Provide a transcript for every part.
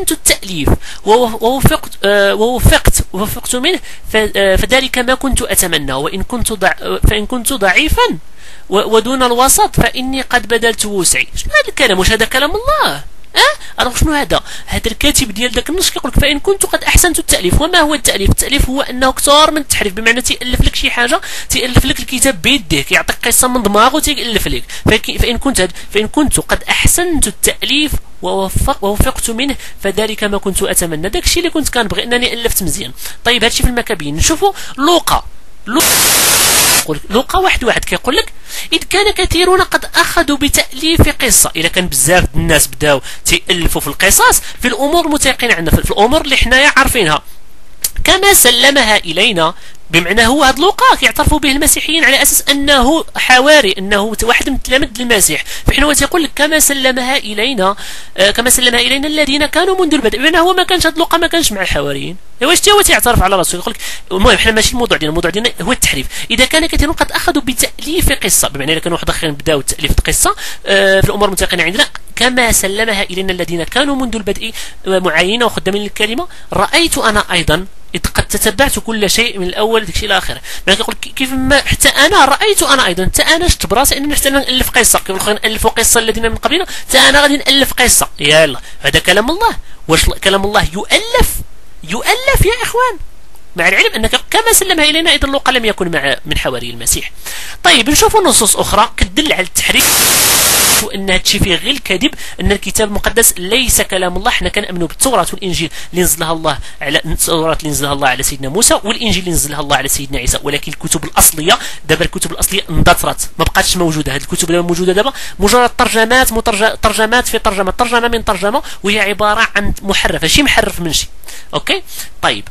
التأليف ووفقت منه فذلك ما كنت أتمنى، فإن كنت ضعيفا ودون الوسط فإني قد بذلت وسعي. شنو هذا الكلام؟ واش هذا كلام الله؟ شنو هذا الكاتب ديال داك النص كيقول لك فإن كنت قد أحسنت التأليف. وما هو التأليف؟ التأليف هو أنه كثار من التحريف، بمعنى تيألف لك شي حاجة، تيألف لك الكتاب بيديه، كيعطيك قصة من دماغه تيألف لك. فإن كنت قد أحسنت التأليف ووفقت منه فذلك ما كنت أتمنى. داك الشيء اللي كنت كنبغي أنني ألفت مزيان. طيب هادشي في المكابين. نشوفوا لوقا واحد كيقول لك إذ كان كثيرون قد أخذوا بتأليف قصة. إذا كان بزاف الناس بداو تيألفوا في القصص في الأمور متيقين عندنا، في الأمور اللي حنايا عارفينها، كما سلمها إلينا، بمعنى هو هذا لوقا كيعترفوا به المسيحيين على اساس انه حواري، انه واحد من تلاميذ المسيح، فحين هو تيقول لك كما سلمها الينا الذين كانوا منذ البدء، بمعنى هو ما كانش هذا لوقا ما كانش مع الحواريين. واش هو تيعترف على راسه يقول لك. المهم حنا ماشي الموضوع ديالنا هو التحريف. اذا كان كثيرون قد اخذوا بتاليف قصه، بمعنى اذا كانوا واحد اخرين بداوا تاليف قصه في الامور المتيقنه عندنا، كما سلمها الينا الذين كانوا منذ البدء معينين وخدامين للكلمه، رايت انا ايضا إذ قد تتبعت كل شيء من الأول داكشي إلى آخره. يعني كيقول كيف ما حتى أنا رأيت أنا أيضا، حتى أنا شفت براسي أنني حتى نألف قصة، كيف الآخرين ألفوا قصة الذين من قبلنا، حتى أنا غادي نألف قصة. يلا هذا كلام الله. واش كلام الله يؤلف يا إخوان؟ مع العلم أنك كما سلمها إلينا إذا لوقا لم يكن من حواري المسيح. طيب نشوفوا نصوص أخرى كتدل على التحريف وان هادشي فيه غير الكذب، ان الكتاب المقدس ليس كلام الله. حنا كنامنوا بالتوراة والانجيل اللي نزلها الله على التوراة اللي نزلها الله على سيدنا موسى، والانجيل اللي نزلها الله على سيدنا عيسى، ولكن الكتب الاصليه دابا الكتب الاصليه اندثرت، ما بقاتش موجوده. هذه الكتب دابا موجوده دابا مجرد ترجمات في ترجمه من ترجمه، وهي عباره عن محرفه، شي محرف من شي. اوكي طيب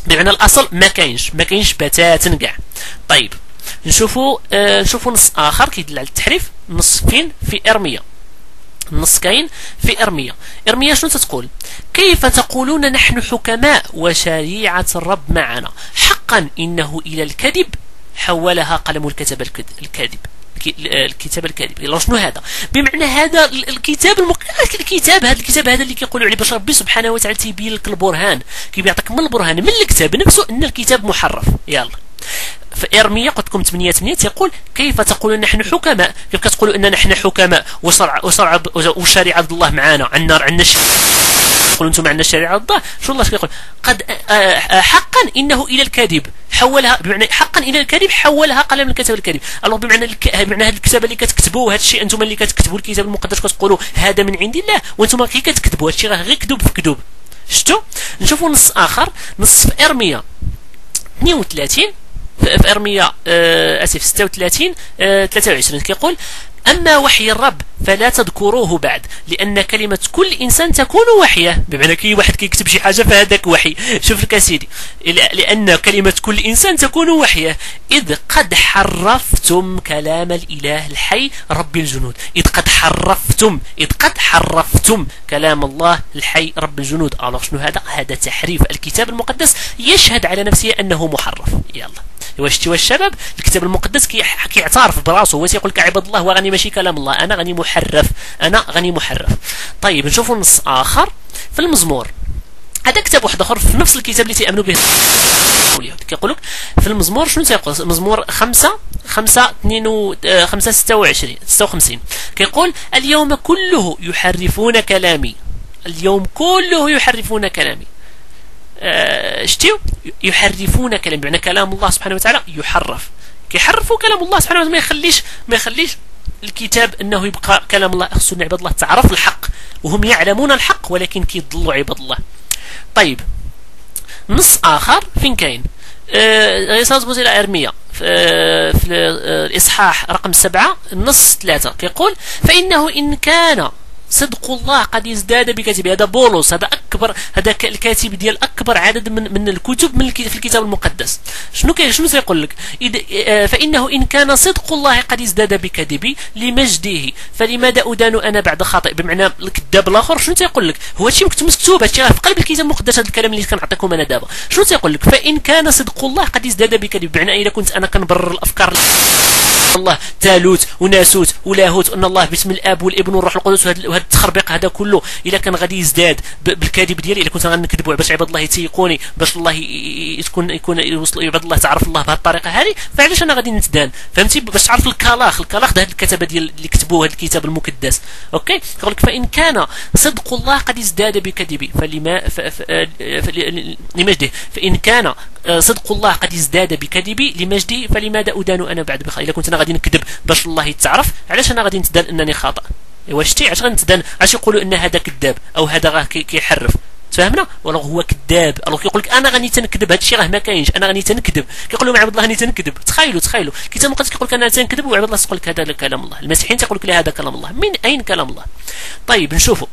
بمعنى الاصل ما كاينش بتاتا كاع. طيب نشوفوا نص اخر كيدل على التحريف. نص فين؟ في ارميا. النص كاين في ارميا شنو تتقول؟ كيف تقولون نحن حكماء وشريعة الرب معنا، حقا انه الى الكذب حولها قلم الكتاب الكاذب. شنو هذا؟ بمعنى هذا الكتاب هذا اللي كيقولوا عليه باش ربي سبحانه وتعالى تيبين لك البرهان، كيعطيك من البرهان من الكتاب نفسه ان الكتاب محرف. يلا في ارميا قلت لكم 8 تيقول كيف تقولون نحن حكماء، كيف كتقولوا ان نحن حكماء وشريعه الله معنا، عندنا تقولوا انتم عندنا شريعه الله. شو الله كيقول؟ قد حقا انه الى الكذب حولها، بمعنى حقا الى الكذب حولها قلم الكتاب الكذب. الله بمعنى هذا الكتاب اللي كتكتبوه، هذا الشيء انتم اللي كتكتبوا الكتاب المقدس كتقولوا هذا من عند الله، وانتم كي كتكتبوا هذا الشيء راه غير كذوب في كذوب. شفتوا؟ نشوفوا نص اخر، نص في ارميا 32 في ارميا 36 23 كيقول أما وحي الرب فلا تذكروه بعد، لأن كلمة كل إنسان تكون وحيه، بمعنى كي واحد كيكتب شي حاجة فهذاك وحي. شوف لك سيدي، لأن كلمة كل إنسان تكون وحيه، إذ قد حرفتم كلام الإله الحي رب الجنود. إذ قد حرفتم كلام الله الحي رب الجنود. ألوغ شنو هذا؟ هذا تحريف. الكتاب المقدس يشهد على نفسه أنه محرف. يلا واش الشباب الكتاب المقدس كيعترف براسه، هو تيقول لك عباد الله وغني ماشي كلام الله، انا غني محرف. طيب نشوفوا نص اخر في المزمور. هذا كتاب واحد اخر في نفس الكتاب اللي تيامنوا به كيقول لك في المزمور شنو تيقول؟ مزمور 56 كيقول اليوم كله يحرفون كلامي. شتيو يحرفون كلام، بمعنى كلام الله سبحانه وتعالى كيحرفوا كلام الله سبحانه وتعالى، ما يخليش الكتاب انه يبقى كلام الله. خصو عباد الله تعرف الحق، وهم يعلمون الحق ولكن كيضلوا عباد الله. طيب نص اخر فين كاين؟ رسالة موسى إلى ارميا في الاصحاح رقم 7 النص 3 كيقول فانه ان كان صدق الله قد ازداد بكتبه. هذا بولس، هذا الكاتب ديال اكبر عدد من الكتب في الكتاب المقدس. شنو سيقول لك؟ فانه ان كان صدق الله قد ازداد بكذبي لمجده فلماذا ادان انا بعد خاطئ. بمعنى الكذاب الاخر شنو تيقول لك؟ هو هادشي مكتوب، هادشي راه في قلب الكتاب المقدس. هذا الكلام اللي كنعطيكم انا دابا شنو تيقول لك؟ فان كان صدق الله قد ازداد بكذب، بمعنى اذا كنت انا كنبرر الافكار الله تالوت وناسوت ولاهوت ان الله باسم الاب والابن والروح القدس، وهذا التخربيق هذا كله الا كان غادي يزداد بالكذب الكذب ديالي الا كنت غنكذبوا باش عباد الله يتيقوني، باش الله يكون يوصل عباد الله تعرف الله بهذه الطريقه هذه، فعلاش انا غادي نتدان؟ فهمتي؟ باش تعرف الكلاخ هذه الكتابه ديال اللي كتبوه هذا الكتاب المقدس. اوكي، كيقول لك فان كان صدق الله قد ازداد بكذبي فلما لمجده، فان كان صدق الله قد ازداد بكذبي لمجدي فلماذا ادان انا بعد بخير؟ الا كنت انا غادي نكذب باش الله يتعرف، علاش انا غادي نتدان انني خاطئ؟ واش شتي علاش غنتدان؟ علاش يقولوا ان هذا كذاب او هذا راه كيحرف؟ تفهمنا؟ ولا هو كذاب؟ الوغ كيقول لك انا غادي تنكذب، هذا الشيء راه ما كاينش، انا غادي تنكذب. كيقولوا مع عبد الله غادي تنكذب. تخيلوا الكتاب المقدس كيقول لك انا تنكذب، وعبد الله تقول لك هذا كلام الله. المسيحيين تيقول لك لا هذا كلام الله. من اين كلام الله؟ طيب نشوفوا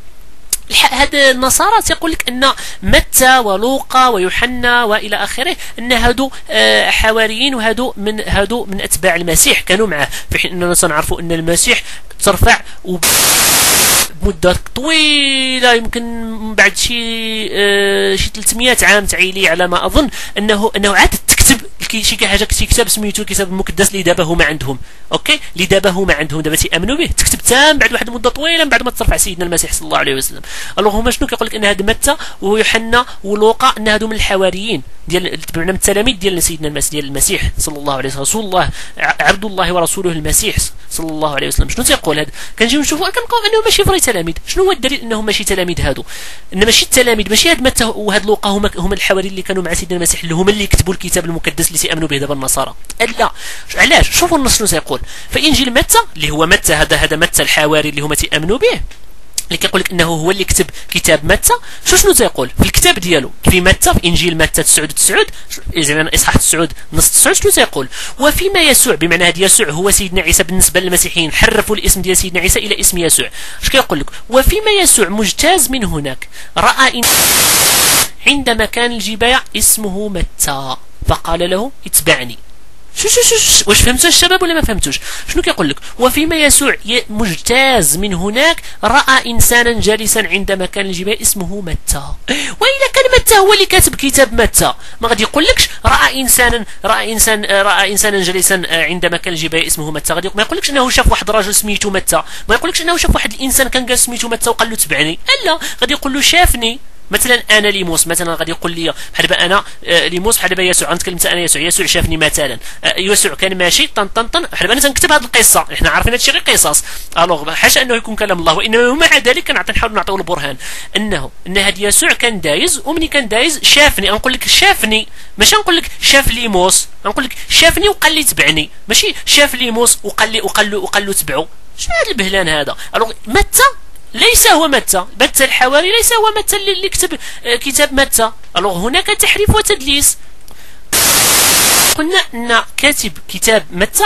هاد النصارى تيقول لك ان متى ولوقا ويوحنا والى اخره ان هادو حواريين، وهادو من اتباع المسيح كانوا معه، في حين اننا سنعرفوا ان المسيح ترفع مدة طويلة، يمكن بعد شي 300 عام تعيلي على ما اظن، انه عاد تكتب شي حاجه كتاب سميتو الكتاب المقدس اللي دابا هما عندهم. اوكي، اللي دابا هما عندهم دابا تيامنوا به، تكتب تام بعد واحد المده طويله من بعد ما ترفع سيدنا المسيح صلى الله عليه وسلم. الوغ هما شنو كيقول لك؟ ان هاد متى ويوحنا ولوقا ان هادو من الحواريين ديال من التلاميذ ديال سيدنا المسيح، ديال المسيح صلى الله عليه وسلم، رسول الله عبد الله ورسوله المسيح صلى الله عليه وسلم. شنو تيقول هذا؟ كنجيو نشوفوا كنلقاو انهم ماشي فري تلاميذ. شنو هو الدليل انهم ماشي تلاميذ هادو؟ ان ماشي التلاميذ، ماشي هاد متى وهاد لوقا هما الحواريين اللي كانوا مع سيدنا المسيح، اللي هما اللي كتبوا الكتاب المقدس اللي تيامنوا به دابا النصارى. لا، علاش؟ شوفوا النص شنو تيقول. فانجيل متى اللي هو متى هذا متى الحواري اللي هما تيامنوا به، اللي كيقول لك انه هو اللي كتب كتاب متى. شنو تيقول في الكتاب ديالو في متى، في انجيل متى 9 زعما اصحاح 9 نص 9، شنو تيقول؟ وفيما يسوع، بمعنى هذا يسوع هو سيدنا عيسى بالنسبه للمسيحيين، حرفوا الاسم ديال سيدنا عيسى الى اسم يسوع. اش كيقول لك؟ وفيما يسوع مجتاز من هناك راى عندما كان الجباية اسمه متى فقال له اتبعني. واش فهمتوا الشباب ولا ما فهمتوش؟ شنو كيقول لك؟ وفيما يسوع مجتاز من هناك راى انسانا جالسا عند مكان الجبال اسمه متى. واذا كان متى هو اللي كاتب كتاب متى، ما غادي يقول لكش راى انسانا جالسا عند مكان الجبال اسمه متى. غادي ما يقولكش انه شاف واحد راجل سميتو متى، ما يقولكش انه شاف واحد الانسان كان جالس سميتو متى وقال له تبعني. لا، غادي يقول له شافني. مثلا انا ليموس، مثلا غادي يقول لي بحال دابا انا ليموس، بحال دابا يسوع غنتكلم انا يسوع شافني مثلا، يسوع كان ماشي بحال دابا انا تنكتب هذه القصه، حنا عارفين هذا الشيء غير قصص. الوغ حاشا انه يكون كلام الله، وانما مع ذلك كنحاول نعطيو البرهان ان هذا يسوع كان دايز، ومني كان دايز شافني. غنقول لك شافني، ماشي نقول لك شاف ليموس، غنقول لك شافني وقال لي تبعني، ماشي شاف ليموس وقال له تبعو. شنو هذا البهلان هذا؟ الوغ متى ليس هو متى الحواري ليس هو متى اللي كتب كتاب متى. الوغ هناك تحريف وتدليس. قلنا ان كاتب كتاب متى